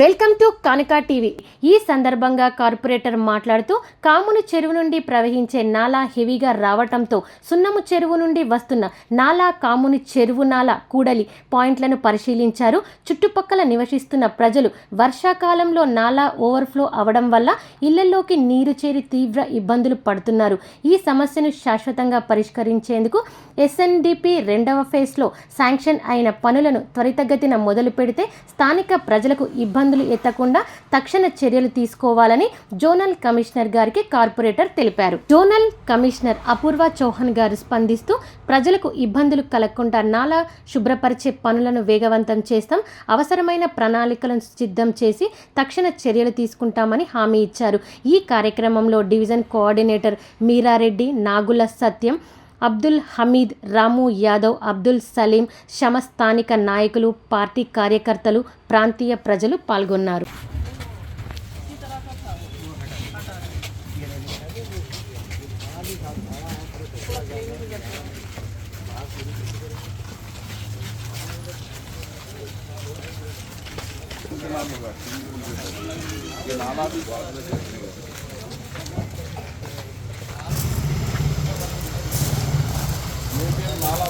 Welcome to కానికా TV. ఈ సందర్భంగా corporator మాట్లాడుతూ కాముని చెరువు నుండి ప్రవహించే నాలా హెవీగా రావటంతో సున్నము చెరువు నుండి వస్తున్న నాలా కాముని చెరువు నాలా కూడలి పాయింట్లను పరిశీలించారు. చుట్టుపక్కల నివసిస్తున్న ప్రజలు వర్షాకాలంలో నాలా ఓవర్ఫ్లో అవడం వల్ల ఇళ్లలోకి నీరు చేరి తీవ్ర ఇబ్బందులు పడుతున్నారు. ఈ సమస్యను శాశ్వతంగా పరిష్కరించేందుకు ఎస్ఎన్డిపి 2వ ఫేజ్లో శాంక్షన్ అయిన పనులను త్వరితగతిన మొదలు పెడితే స్థానిక ప్రజలకు ఇబ్బందులు ఎత్తకుండా తక్షణ చర్యలు తీసుకోవాలని జోనల్ కమిషనర్ గారికి కార్పొరేటర్ తెలిపారు. జోనల్ కమిషనర్ అపూర్వ చౌహాన్ గారు స్పందిస్తూ ప్రజలకు ఇబ్బందులు కలగకుండా నాలా శుభ్రపరిచే పనులను వేగవంతం చేస్తాం, అవసరమైన ప్రణాళికలను సిద్ధం చేసి తక్షణ చర్యలు తీసుకుంటామని హామీ ఇచ్చారు. ఈ కార్యక్రమంలో డివిజన్ కోఆర్డినేటర్ మీరారెడ్డి, నాగుల సత్యం, అబ్దుల్ హమీద్, రాము యాదవ్, అబ్దుల్ సలీం, స్థానిక నాయకులు, పార్టీ కార్యకర్తలు, ప్రాంతీయ ప్రజలు పాల్గొన్నారు. नाला